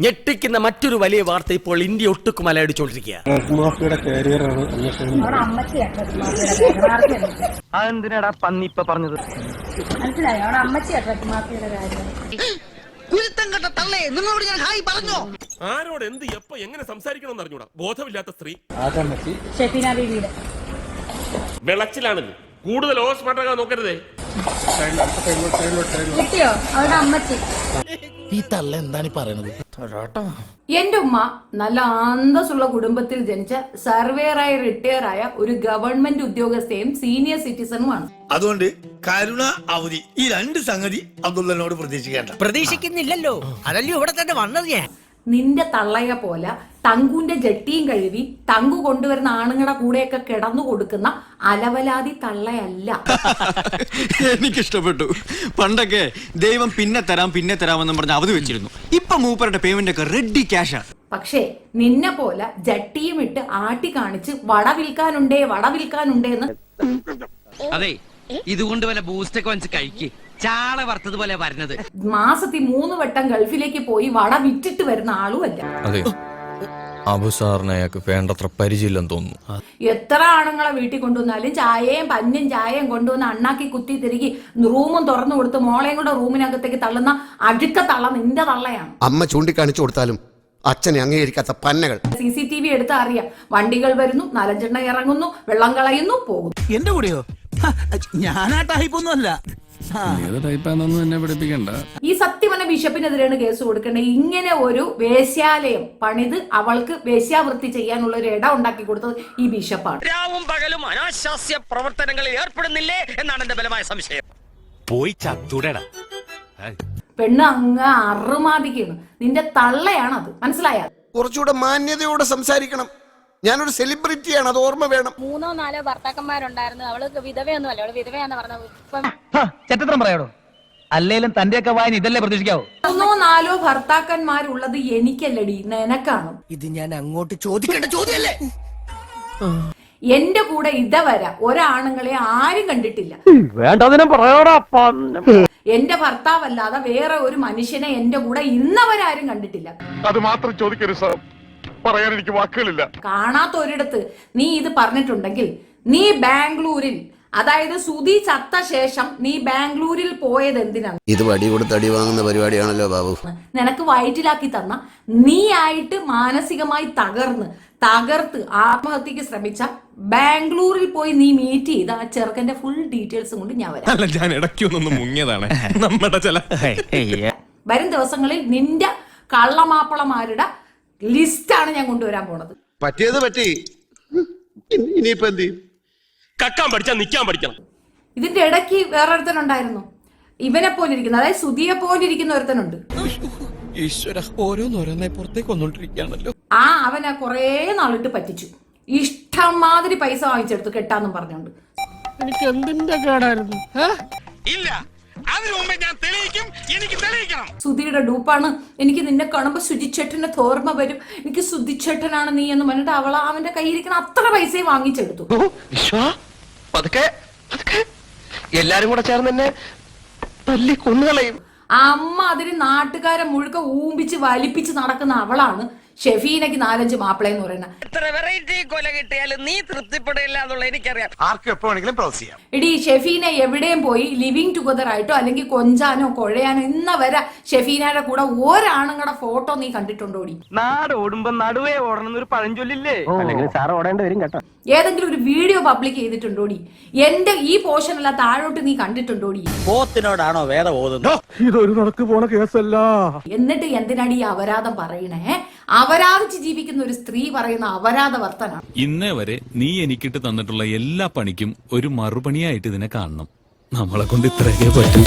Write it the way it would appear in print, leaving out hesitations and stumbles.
ഞെട്ടിക്കുന്ന മറ്റൊരു വലിയ വാർത്ത ഇപ്പോൾ ഇന്ത്യ ഒട്ടുക്കും അലയടിച്ചോണ്ടിരിക്കുക. അതെന്തിനാടാ പന്നി ഇപ്പൊ പറഞ്ഞത്? മനസ്സിലായോ? അവിടെ അമ്മച്ചിയാ ട്രക്ക് മാഫിയുടെ കാര്യം. ആരോട് എന്ത് എപ്പോ എങ്ങനെ സംസാരിക്കണമെന്ന് അറിഞ്ഞൂടാ. ബോധമില്ലാത്ത സ്ത്രീ ഷെഫീന ബീവിയുടെ വെളച്ചിലാണല്ലോ. കൂടുതൽ ഓസ്മാട്ടാകാൻ നോക്കരുതേ. കിട്ടിയോ? അവിടെ അമ്മച്ചി. ഈ തള്ള എന്താണ് പറയണത്? എന്റെ ഉമ്മ നല്ല അന്തസ്സുള്ള കുടുംബത്തിൽ ജനിച്ച സർവേയറായി റിട്ടയർ ആയ ഒരു ഗവൺമെന്റ് ഉദ്യോഗസ്ഥയും സീനിയർ സിറ്റിസണുമാണ്. അതുകൊണ്ട് കരുണ, അവധി ഈ രണ്ട് സംഗതി അബ്ദുള്ളനോട് പ്രതീക്ഷിക്കേണ്ട. പ്രതീക്ഷിക്കുന്നില്ലല്ലോ, അതല്ലോ ഇവിടെ തന്നെ വന്നത്. ഞാൻ നിന്റെ തള്ളയെ പോലെ തങ്കുന്റെ ജട്ടിയും കഴുകി തങ്കു കൊണ്ടുവരുന്ന ആണുങ്ങളുടെ കൂടെയൊക്കെ കിടന്നു കൊടുക്കുന്ന അലവലാതി തള്ളയല്ല. എനിക്കിഷ്ടപ്പെട്ടു. പണ്ടൊക്കെ ദൈവം പിന്നെ തരാമെന്നും പറഞ്ഞ് അവധി വെച്ചിരുന്നു. ഇപ്പൊ മൂപ്പരുടെ പേയ്മെന്റ് ഒക്കെ റെഡി ക്യാഷാ. പക്ഷേ നിന്നെ പോലെ ജട്ടിയും ഇട്ട് ആട്ടി കാണിച്ച് വട വിൽക്കാനുണ്ടേന്ന്. അതെ, ഇതുകൊണ്ട് വല്ല ബൂസ്റ്റൊക്കെ വെച്ച് കഴിക്ക്. ചാള വറുത്തതുപോലെ വരുന്നത്. മാസത്തിൽ 3 വട്ടം ഗൾഫിലേക്ക് പോയി വട വിറ്റിട്ട് വരുന്ന ആളുമല്ല. അതെ, അബു സാറിന് അയാൾക്ക് വേണ്ടത്ര പരിചയമില്ലെന്ന് തോന്നുന്നു. എത്ര ആണുങ്ങളെ വീട്ടിൽ കൊണ്ടുവന്നാലും ചായയും പഞ്ഞും ചായയും കൊണ്ടുവന്ന് അണ്ണാക്കി കുത്തി തിരികെ റൂമും തുറന്നു കൊടുത്ത് മോളെയും കൂടെ റൂമിനകത്തേക്ക് തള്ളുന്ന അഴുക്ക തള്ള നിന്റെ തള്ളയാണ്. അമ്മ ചൂണ്ടിക്കാണിച്ചു കൊടുത്താലും അച്ഛനെ അംഗീകരിക്കാത്ത പന്നകൾ. CCTV എടുത്ത് അറിയാം. വണ്ടികൾ വരുന്നു, 4 ഇറങ്ങുന്നു, വെള്ളം കളയുന്നു, പോകുന്നു. എന്റെ കൂടെയോ? ഞാനാ ടൈപ്പൊന്നുമല്ല. ഈ സത്യമന ബിഷപ്പിനെതിരെയാണ് കേസ് കൊടുക്കേണ്ടത്. ഇങ്ങനെ ഒരു വേശ്യാലയം പണിത് അവൾക്ക് വേശ്യാവൃത്തി ചെയ്യാനുള്ള ഒരു ഇടം ഉണ്ടാക്കി കൊടുത്തത് ഈ ബിഷപ്പാണ്. രാവും പകലും അനാശാസ്യ പ്രവർത്തനങ്ങളിൽ ഏർപ്പെടുന്നില്ലേ എന്നാണ് എന്റെ ബലമായ സംശയം. പോയി ചത്തുടടാ. പെണ്ണ് അങ്ങ് അറുമാതിക്കാണ്. നിന്റെ തള്ളയാണത്, മനസ്സിലായ? കുറച്ചുകൂടെ മാന്യതയോടെ സംസാരിക്കണം. ഞാനൊരു സെലിബ്രിറ്റിയാണ്, അത് ഓർമ്മ വേണം. 3-4 ഭർത്താക്കന്മാരുണ്ടായിരുന്നു. അവൾക്ക് വിധവയൊന്നും അല്ല, അവള് വിധവയാന്ന് പറഞ്ഞത്. ഇപ്പം ചെറ്റത്രം പറയാടോ. അല്ലേലും തന്റെയൊക്കെ വായന ഇതല്ലേ പ്രതീക്ഷിക്കാവോ? 3-4 ഭർത്താക്കന്മാരുള്ളത് എനിക്കല്ലടി, നിനക്കാണ്. ഇത് ഞാൻ അങ്ങോട്ട് ചോദിക്കേണ്ട ചോദ്യമല്ലേ? എന്റെ കൂടെ ഇതവരെ ഒരാണുങ്ങളെ ആരും കണ്ടിട്ടില്ല. വേണ്ടതിനും പറയാടാ. എന്റെ ഭർത്താവല്ലാതെ വേറെ ഒരു മനുഷ്യനെ എന്റെ കൂടെ ഇന്നവരാരും കണ്ടിട്ടില്ല. അത് മാത്രം ചോദിക്കരുത് സാർ, പറയാൻ എനിക്ക് വാക്കുകളില്ല. കാണാത്ത ഒരിടത്ത് നീ ഇത് പറഞ്ഞിട്ടുണ്ടെങ്കിൽ നീ ബാംഗ്ലൂരിൽ, അതായത് സുധി ചത്ത ശേഷം നീ ബാംഗ്ലൂരിൽ പോയത് എന്തിനാണ്? ഇത് വടി കൊടുത്ത് അടി വാങ്ങുന്ന പരിപാടിയാണല്ലോ ബാബു. നിനക്ക് വയറ്റിലാക്കി തന്ന നീ ആയിട്ട് മാനസികമായി തകർത്ത് ആത്മഹത്യക്ക് ശ്രമിച്ച ബാംഗ്ലൂരിൽ പോയി നീ മീറ്റ് ചെയ്ത ആ ചെറുക്കന്റെ ഫുൾ ഡീറ്റെയിൽസും കൊണ്ട് ഞാൻ വരാം. അല്ല, ഞാൻ ഇടയ്ക്കൊന്നും മുങ്ങിയതാണ്. നമ്മുടെ ചില വരും ദിവസങ്ങളിൽ നിന്റെ കള്ളമാപ്പളമാരുടെ ലിസ്റ്റാണ് ഞാൻ കൊണ്ടുവരാൻ പോണത്. പറ്റിയത് പറ്റി, ഇനിയിപ്പോ എന്ത് ചെയ്യും? കക്കാൻ പഠിച്ചാൽ നിൽക്കാൻ പഠിക്കണം. ഇതിന്റെ ഇടയ്ക്ക് വേറൊരുത്തനുണ്ടായിരുന്നു, ഇവനെ പോലെ ഇരിക്കുന്ന, അതായത് സുധിയെ പോലെ ഇരിക്കുന്ന ഒരുത്തനുണ്ട്. ഈശ്വര, ഓരോന്നോരോന്നെ പുറത്തേക്ക് വന്നോണ്ടിരിക്കുകയാണല്ലോ. അവനെ കുറെ നാളിട്ട് പറ്റിച്ചു. ഇഷ്ടംമാതിരി പൈസ വാങ്ങിച്ചെടുത്തു കെട്ടാന്നും പറഞ്ഞോണ്ട്. എനിക്ക് എന്തിന്റെ കേടായിരുന്നു? ഇല്ല, അതിനു മുമ്പേ ഞാൻ തെളിയിക്കും. എനിക്ക് തെളിയിക്കണം. സുധിയുടെ ഡൂപ്പാണ്. എനിക്ക് നിന്നെ കാണുമ്പോ ശുചിച്ചേട്ടന്റെ തോർമ്മ വരും, എനിക്ക് ശുദ്ധിച്ചേട്ടനാണ് നീ എന്ന് പറഞ്ഞിട്ട് അവന്റെ കയ്യിരിക്കുന്ന അത്ര പൈസയും വാങ്ങിച്ചെടുത്തു. എല്ലാരും കൂടെ ചേർന്ന് എന്നെ തല്ലി കൊന്നുകളയും. അമ്മ അതിന് നാട്ടുകാരെ മുഴുക്ക ഊമ്പിച്ച് വലിപ്പിച്ച് നടക്കുന്ന അവളാണ് ഷെഫീനയ്ക്ക് 4-5 മാപ്പിളയെന്ന് പറയുന്നത്. എത്ര വെറൈറ്റി കൊല കിട്ടിയാലും നീ തൃപ്തിപ്പെടില്ല എന്നുള്ള എനിക്കറിയാം. ആർക്കും എപ്പോ വേണമെങ്കിലും പ്രൊസീഡ് ചെയ്യാം. എടി, ഷെഫീനെ എവിടെയും പോയി ലിവിങ് ടുഗദർ ആയിട്ടോ അല്ലെങ്കിൽ കൊഞ്ചാനോ കുഴയാനോ ഇന്ന വരെ ഷെഫീനയുടെ കൂടെ ഒരാണുങ്ങളുടെ ഫോട്ടോ നീ കണ്ടിട്ടുണ്ടോടി? നാട് ഓടുമ്പോ നടുവേ ഓടണം എന്നൊരു പഴഞ്ചൊല്ലില്ലേ? അല്ലെങ്കിൽ സാർ ഓടേണ്ടി വരും കേട്ടോ. ഏതെങ്കിലും ഒരു വീഡിയോ പബ്ലിക് ചെയ്തിട്ടുണ്ടോടി? എന്റെ ഈ പോർഷൻ അല്ല താഴോട്ട് നീ കണ്ടിട്ടുണ്ടോടി? പോത്തിനോടാണോ വേറെ ഓതുന്നത്? ഇതൊരു നടക്ക് പോണ കേസല്ല. എന്നിട്ട് എന്തിനാടി ഈ അപരാധം പറയണേ? അപരാധിച്ച് ജീവിക്കുന്ന ഒരു സ്ത്രീ പറയുന്ന അപരാധ വർത്തന. ഇന്നേ വരെ നീ എനിക്കിട്ട് തന്നിട്ടുള്ള എല്ലാ പണിക്കും ഒരു മറുപണിയായിട്ട് ഇതിനെ കാണണം. നമ്മളെ കൊണ്ട് ഇത്രയൊക്കെ പറ്റും.